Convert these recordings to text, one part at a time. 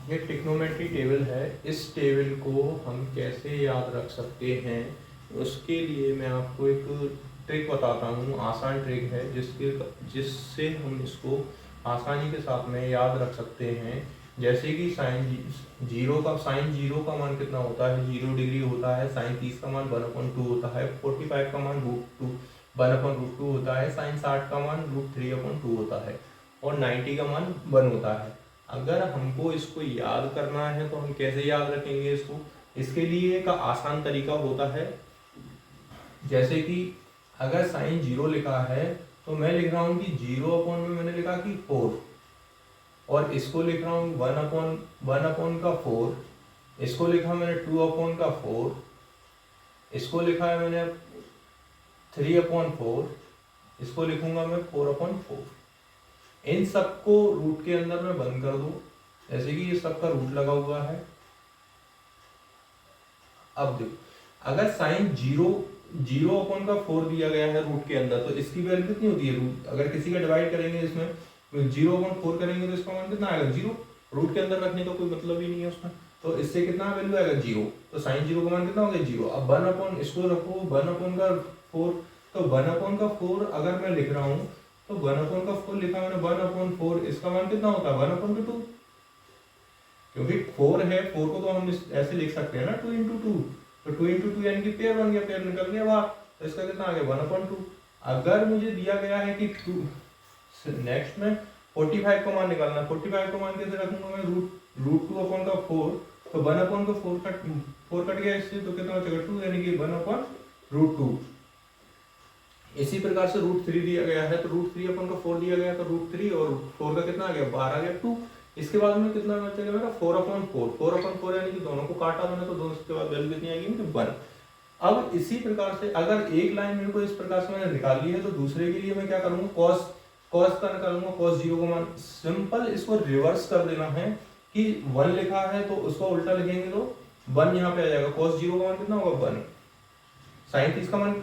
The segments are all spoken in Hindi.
ये ट्रिग्नोमेट्री टेबल है। इस टेबल को हम कैसे याद रख सकते हैं, उसके लिए मैं आपको एक ट्रिक बताता हूँ, आसान ट्रिक है जिससे हम इसको आसानी के साथ में याद रख सकते हैं। जैसे कि साइन जीरो का मान कितना होता है, 0 डिग्री होता है। साइन 30 का मान 1/2 होता है। 45 का मान √2 होता है। साइन 60 का मान √3/2 होता है। और 90 का मान 1 होता है। अगर हमको इसको याद करना है तो हम कैसे याद रखेंगे इसको, इसके लिए एक आसान तरीका होता है। जैसे कि अगर साइन 0 लिखा है तो मैं लिख रहा हूँ कि 0 में मैंने लिखा कि 4, और इसको लिख रहा हूँ 1/4। इसको लिखा मैंने 2/4। इसको लिखा है मैंने 3/4। इसको लिखूंगा मैं 4/4। इन सबको रूट के अंदर में बंद कर दो, जैसे कि ये सबका रूट लगा हुआ है। अब देखो, अगर साइन 0/4 दिया गया है रूट के अंदर, तो इसकी वैल्यू कितनी होती है रूट, अगर किसी का डिवाइड करेंगे इसमें 0/4 करेंगे तो इसका मान कितना आएगा, 0। रूट के अंदर रखने का कोई मतलब ही नहीं है उसमें, तो इससे कितना वैल्यू आएगा, 0। तो साइन 0 का मान कितना हो गया, 0। अब 1/, इसको रखो 1/4, तो 1/4 अगर मैं लिख रहा हूँ तो 1/4 लिखा मैंने 1/4, इसका मान कितना होता है 1/2, क्योंकि 4 है, 4 को तो हम ऐसे लिख सकते हैं ना 2 × 2, तो 2 × 2 यानी कि पेयर बन गया, पेयर निकल गया बाहर, तो इसका कितना आ गया 1/2। अगर मुझे दिया गया है कि नेक्स्ट में 45 का मान निकालना है, 45 का मान कैसे रखूंगा मैं, √2/4, तो 1/4 कट गया इससे, तो कितना बचेगा 2, यानी कि 1/√2। इसी प्रकार से √3 दिया गया है, तो √3/4 दिया गया, तो √3 और 4 का कितना आ गया 12 आ गया 2। इसके बाद में कितना बचेगा मेरा 4/4 यानी कि दोनों को काटा मैंने, तो दोनों के बाद वैल्यू कितनी आएगी 1। अब इसी प्रकार से अगर एक लाइन मेरे को इस प्रकार से मैंने निकाली है, तो दूसरे के लिए मैं क्या करूंगा, कॉस का निकालूंगा, cos 0 का मान। सिंपल इसको रिवर्स कर देना है कि 1 लिखा है तो उसको उल्टा लिखेंगे तो 1 यहाँ पे आ जाएगा। cos 0 का मान कितना होगा 1। साइन 30 का मान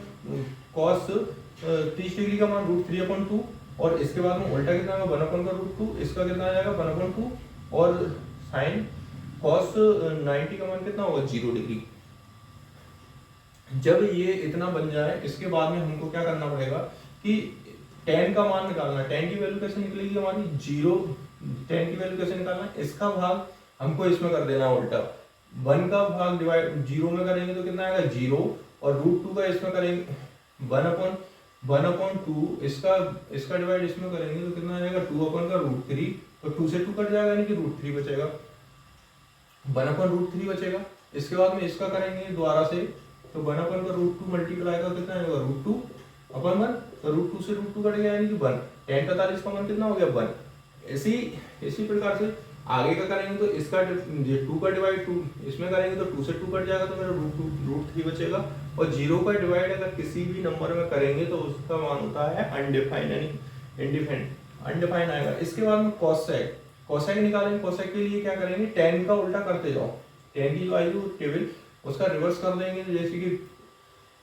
cos 30 डिग्री का मान √3/2, और इसके बाद में उल्टा कितना होगा 1/√2, इसका कितना आ जाएगा 1/2, और साइन cos 90 का मान कितना होगा 0 डिग्री। जब ये इतना बन जाए, इसके बाद में हमको क्या करना पड़ेगा कि tan का मान निकालना है। tan की वैल्यू कैसे निकलेगी हमारी 0, tan की वैल्यू कैसे निकालना है, इसका भाग हमको इसमें कर देना उल्टा। 1 का भाग डिवाइड 0 में करेंगे तो कितना आएगा 0, और √2 का इसमें करेंगे 1/2, इसका डिवाइड इसमें करेंगे तो कितना आ जाएगा 2/√3, तो 2 से 2 कट जाएगा, यानी कि √3 बचेगा, 1/√3 बचेगा। इसके बाद में इसका करेंगे दोबारा से, तो 1/√2 मल्टीप्लाई का कितना आएगा √2/1, तो √2 से √2 कट गया, यानी कि 1। tan 45 का मान कितना हो गया 1। इसी प्रकार से आगे का करेंगे, तो इसका 2 का डिवाइड 2 इसमें करेंगे तो 2 से 2 कट जाएगा, तो मेरा √3 बचेगा। और 0 का डिवाइड अगर किसी भी नंबर में करेंगे तो उसका मान होता है अनडिफाइंड, यानी अनडिफाइंड आएगा। इसके बाद में कॉसेक निकालेंगे। कॉसेक के लिए क्या करेंगे, tan का उल्टा करते जाओ, tan की जो आई टेबल उसका रिवर्स कर देंगे, जैसे कि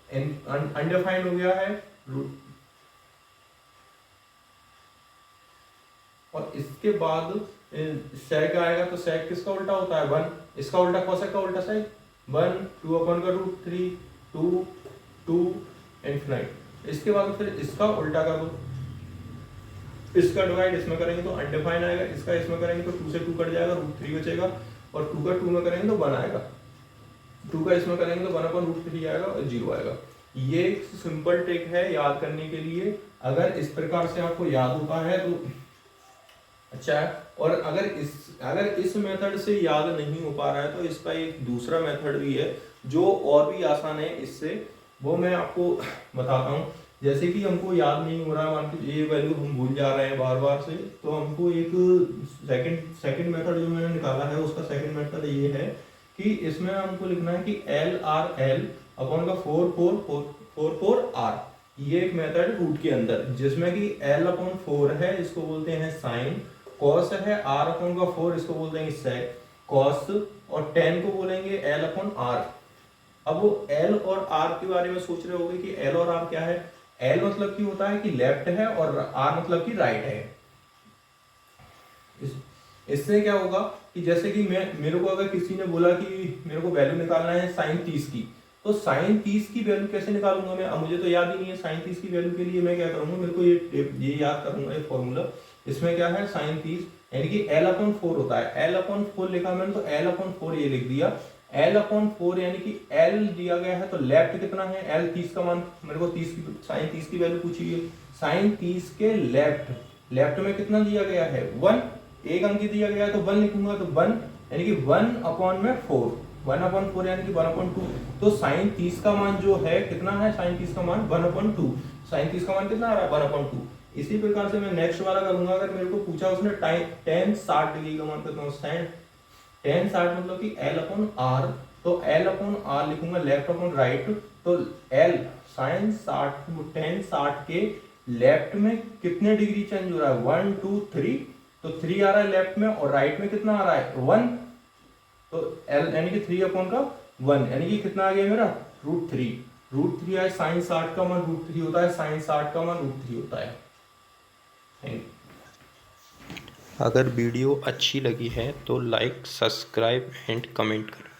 अनडिफाइंड हो गया है, और इसके बाद सेक आएगा, तो सेक किसका उल्टा होता है 1, इसका उल्टा कॉसेक का उल्टा सेक 1, 2/√3, 2 इनफिनाइट। इसके बाद फिर इसका उल्टा कर दो, इसका डिवाइड इसमें करेंगे तो अनडिफाइंड आएगा, इसका इसमें करेंगे तो 2 से 2 कट जाएगा, √3 बचेगा, और 2 का 2 में करेंगे तो 1 आएगा, 2 का इसमें करेंगे तो 1/√3 आएगा और 0 आएगा। ये एक सिंपल ट्रिक है याद करने के लिए। अगर इस प्रकार से आपको याद होता है तो अच्छा है, और अगर इस मेथड से याद नहीं हो पा रहा है तो इसका एक दूसरा मेथड भी है जो और भी आसान है इससे, वो मैं आपको बताता हूँ। जैसे कि हमको याद नहीं हो रहा, मान लीजिए ये वैल्यू हम भूल जा रहे हैं बार बार से, तो हमको एक सेकंड मेथड जो मैंने निकाला है, उसका सेकंड मेथड ये है कि इसमें हमको लिखना है कि LRL/4 ये एक मेथड रूट के अंदर, जिसमें कि L/4 है, इसको बोलते हैं साइन, कॉस है R/4, इसको बोलते हैं सेक, कॉस, और tan को बोलेंगे L/R। अब वो L और R के बारे में सोच रहे होंगे कि L और R क्या है। L मतलब की होता है कि लेफ्ट है, और R मतलब की राइट है। इससे क्या होगा कि जैसे कि मेरे को अगर किसी ने बोला कि मेरे को वैल्यू निकालना है साइन 30 की, तो साइन 30 की वैल्यू कैसे निकालूंगा मैं? अब मुझे तो याद ही नहीं है साइन 30 की वैल्यू के लिए मैं क्या करूंगा, मेरे को ये याद करूंगा ये फॉर्मूला। इसमें क्या है, साइन 30 यानी कि L/4 होता है। L/4 लिखा मैंने तो L/4 ये लिख दिया। L/4 यानी कि L दिया गया है तो लेफ्ट कितना है, L 30 का मान, मेरे को 30 की साइन 30 की वैल्यू पूछी है। साइन 30 के लेफ्ट में कितना दिया गया है, 1, एक अंक दिया गया है तो 1 लिखूंगा, तो 1 यानी कि 1/4, 1/4 यानी कि 1/2। तो साइन 30 का मान जो है कितना है, साइन 30 का मान 1/2, साइन 30 का मान कितना आ रहा है, 1/2। इसी प्रकार से मैं नेक्स्ट वाला करूंगा। अगर मेरे को पूछा उसने tan 60 डिग्री का मान कितना है, tan 60 मतलब कि L/r, तो L/r लिखूंगा लेफ्ट अपॉन राइट, तो L साइन 60 tan 60 के लेफ्ट में कितने डिग्री चेंज हो रहा है, 1 2 3, तो 3 आ रहा है लेफ्ट में और राइट में कितना आ रहा है, 1, तो L यानी कि 3/1 यानी कि कितना आ गया मेरा, √3। √3 है, साइन 60 का मान √3 होता है, साइन 60 का मान √3 होता है। अगर वीडियो अच्छी लगी है तो लाइक, सब्सक्राइब एंड कमेंट करें।